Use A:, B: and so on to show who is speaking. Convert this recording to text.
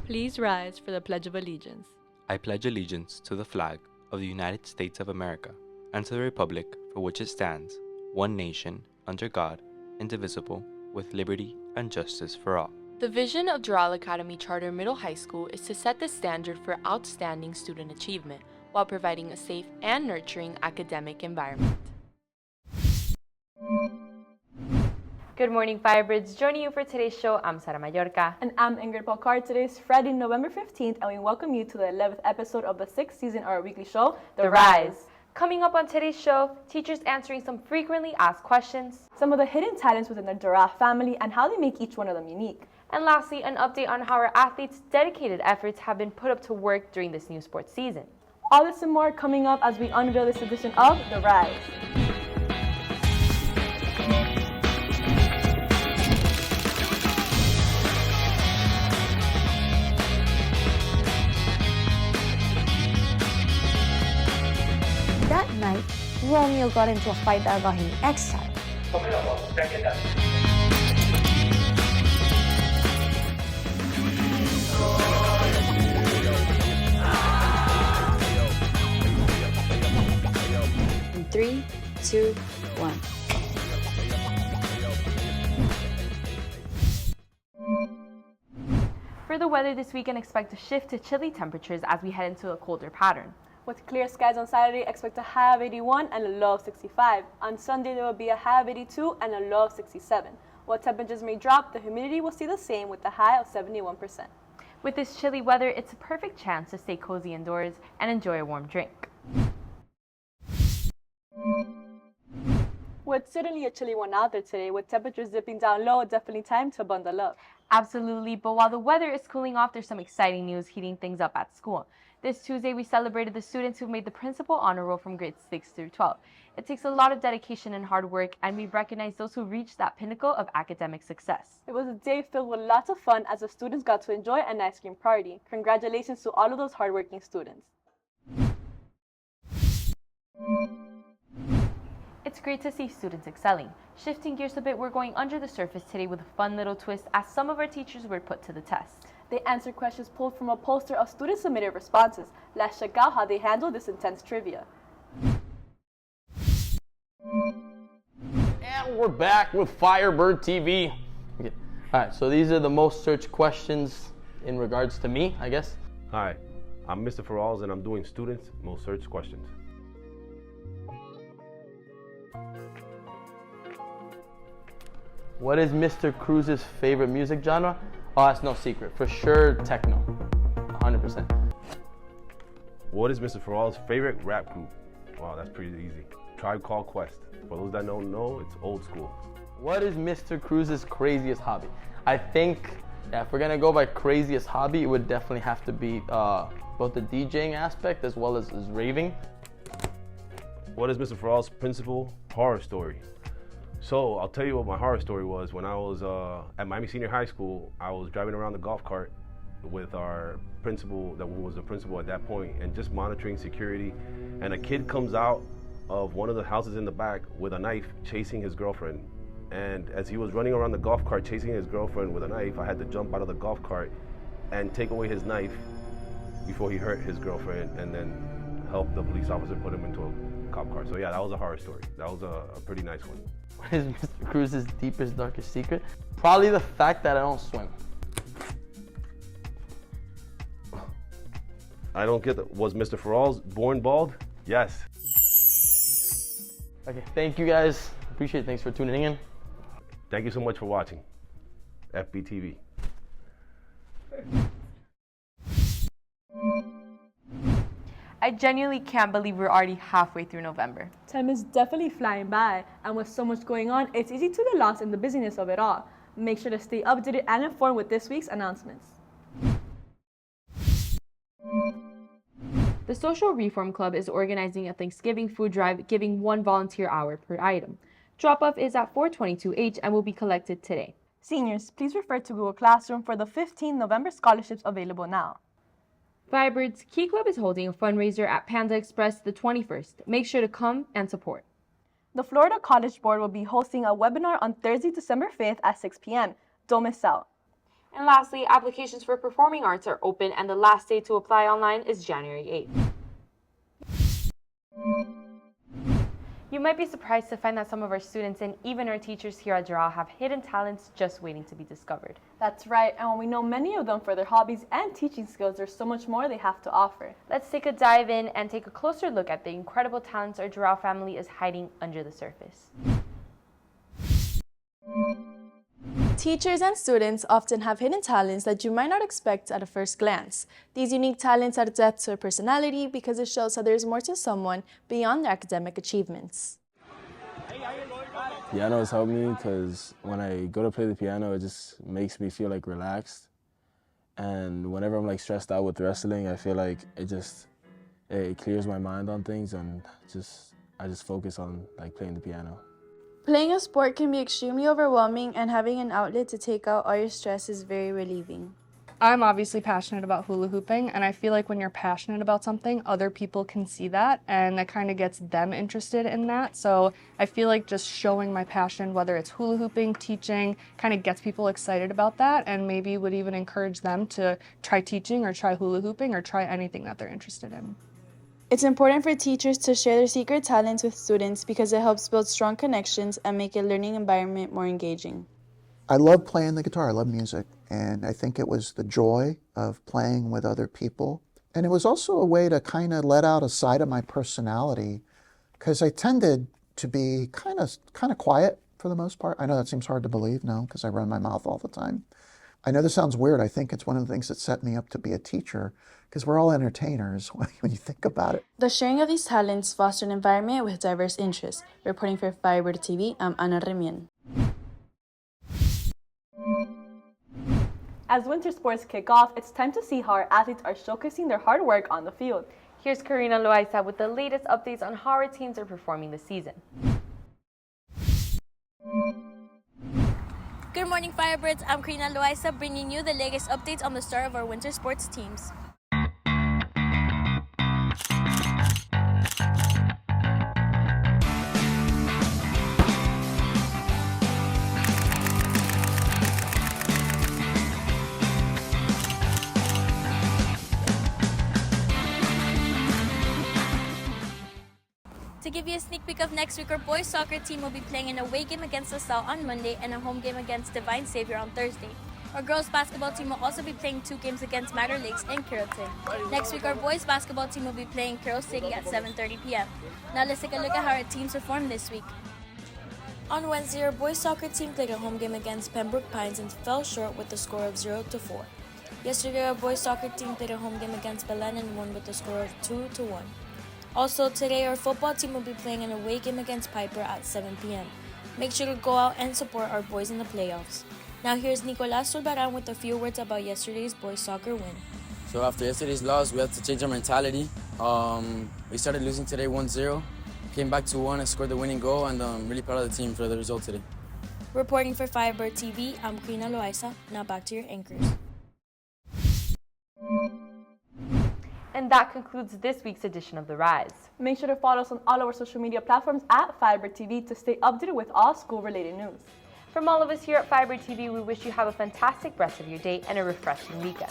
A: Please rise for the Pledge of Allegiance.
B: I pledge allegiance to the flag of the United States of America and to the republic for which it stands, one nation, under God, indivisible, with liberty and justice for all.
C: The vision of Doral Academy Charter Middle High School is to set the standard for outstanding student achievement while providing a safe and nurturing academic environment.
D: Good morning, Firebirds. Joining you for today's show, I'm Sara Mallorca.
E: And I'm Ingrid Polkar. Today is Friday, November 15th, and we welcome you to the 11th episode of the 6th season of our weekly show,
D: The Rise. Coming up on today's show, teachers answering some frequently asked questions,
E: some of the hidden talents within the Doral family, and how they make each one of them unique.
D: And lastly, an update on how our athletes' dedicated efforts have been put up to work during this new sports season.
E: All this and more coming up as we unveil this edition of The Rise.
F: That night, Romeo got into a fight that got him exiled. In 3, 2, 1.
D: For the weather this weekend, expect a shift to chilly temperatures as we head into a colder pattern.
E: With clear skies on Saturday, expect a high of 81 and a low of 65. On Sunday, there will be a high of 82 and a low of 67. While temperatures may drop, the humidity will stay the same with a high of 71%.
D: With this chilly weather, it's a perfect chance to stay cozy indoors and enjoy a warm drink.
E: Well, it's certainly a chilly one out there today. With temperatures dipping down low, definitely time to bundle up.
D: Absolutely, but while the weather is cooling off, there's some exciting news heating things up at school. This Tuesday, we celebrated the students who made the principal honor roll from grades 6 through 12. It takes a lot of dedication and hard work, and we recognize those who reached that pinnacle of academic success.
E: It was a day filled with lots of fun as the students got to enjoy an ice cream party. Congratulations to all of those hardworking students.
D: It's great to see students excelling. Shifting gears a bit, we're going under the surface today with a fun little twist as some of our teachers were put to the test.
E: They answered questions pulled from a poster of student-submitted responses. Let's check out how they handled this intense trivia.
G: And we're back with Firebird TV. Okay. All right, so these are the most searched questions in regards to me, I guess.
H: Hi, I'm Mr. Farals and I'm doing students' most searched questions.
G: What is Mr. Cruz's favorite music genre? Oh, that's no secret. For sure, techno. 100%.
H: What is Mr. Farals' favorite rap group? Wow, that's pretty easy. Tribe Called Quest. For those that don't know, it's old school.
G: What is Mr. Cruz's craziest hobby? I think, if we're gonna go by craziest hobby, it would definitely have to be both the DJing aspect as well as raving.
H: What is Mr. Farals' principal horror story? So I'll tell you what my horror story was. When I was at Miami Senior High School, I was driving around the golf cart with our principal, that was the principal at that point, and just monitoring security. And a kid comes out of one of the houses in the back with a knife chasing his girlfriend. And as he was running around the golf cart chasing his girlfriend with a knife, I had to jump out of the golf cart and take away his knife before he hurt his girlfriend, and then help the police officer put him into a cop car. So yeah, that was a horror story. That was a pretty nice one.
G: What is Mr. Cruz's deepest, darkest secret? Probably the fact that I don't swim.
H: I don't get that. Was Mr. Farals born bald? Yes.
G: Okay, thank you guys. Appreciate it. Thanks for tuning in.
H: Thank you so much for watching FBTV.
D: I genuinely can't believe we're already halfway through November.
E: Time is definitely flying by, and with so much going on, it's easy to get lost in the busyness of it all. Make sure to stay updated and informed with this week's announcements.
D: The Social Reform Club is organizing a Thanksgiving food drive, giving 1 volunteer hour per item. Drop-off is at 422H and will be collected today.
E: Seniors, please refer to Google Classroom for the 15 November scholarships available now.
D: Firebirds, Key Club is holding a fundraiser at Panda Express the 21st. Make sure to come and support.
E: The Florida College Board will be hosting a webinar on Thursday, December 5th at 6 p.m. Don't miss out.
D: And lastly, applications for performing arts are open and the last day to apply online is January 8th. You might be surprised to find that some of our students and even our teachers here at Doral have hidden talents just waiting to be discovered.
E: That's right, and when we know many of them for their hobbies and teaching skills, there's so much more they have to offer.
D: Let's take a dive in and take a closer look at the incredible talents our Doral family is hiding under the surface.
I: Teachers and students often have hidden talents that you might not expect at a first glance. These unique talents add depth to their personality because it shows that there is more to someone beyond their academic achievements.
J: Piano has helped me because when I go to play the piano, it just makes me feel like relaxed. And whenever I'm like stressed out with wrestling, I feel like it clears my mind on things, and I just focus on like playing the piano.
I: Playing a sport can be extremely overwhelming, and having an outlet to take out all your stress is very relieving.
K: I'm obviously passionate about hula hooping, and I feel like when you're passionate about something, other people can see that, and that kind of gets them interested in that. So I feel like just showing my passion, whether it's hula hooping, teaching, kind of gets people excited about that, and maybe would even encourage them to try teaching or try hula hooping or try anything that they're interested in.
I: It's important for teachers to share their secret talents with students because it helps build strong connections and make a learning environment more engaging.
L: I love playing the guitar. I love music. And I think it was the joy of playing with other people. And it was also a way to kind of let out a side of my personality, because I tended to be kind of quiet for the most part. I know that seems hard to believe, no, because I run my mouth all the time. I know this sounds weird. I think it's one of the things that set me up to be a teacher, because we're all entertainers when you think about it.
I: The sharing of these talents foster an environment with diverse interests. Reporting for Firebird TV, I'm Ana Remien.
E: As winter sports kick off, it's time to see how our athletes are showcasing their hard work on the field.
D: Here's Karina Loaiza with the latest updates on how our teams are performing this season.
M: Good morning, Firebirds. I'm Karina Loaiza, bringing you the latest updates on the start of our winter sports teams. To give you a sneak peek of next week, our boys soccer team will be playing an away game against LaSalle on Monday and a home game against Divine Savior on Thursday. Our girls basketball team will also be playing 2 games against Madder Lakes and Carrollton. Next week, our boys basketball team will be playing Carroll City at 7:30 p.m. Now let's take a look at how our teams performed this week. On Wednesday, our boys soccer team played a home game against Pembroke Pines and fell short with a score of 0-4. Yesterday, our boys soccer team played a home game against Belen and won with a score of 2-1. Also, today our football team will be playing an away game against Piper at 7 p.m. Make sure to go out and support our boys in the playoffs. Now here's Nicolas Zulbaran with a few words about yesterday's boys soccer win.
N: So after yesterday's loss, we had to change our mentality. We started losing today 1-0, came back 2-1 and scored the winning goal, and I'm really proud of the team for the result today.
M: Reporting for Firebird TV, I'm Karina Loaiza. Now back to your anchors.
D: And that concludes this week's edition of The Rise.
E: Make sure to follow us on all our social media platforms at Firebird TV to stay updated with all school-related news.
D: From all of us here at Firebird TV, we wish you have a fantastic rest of your day and a refreshing weekend.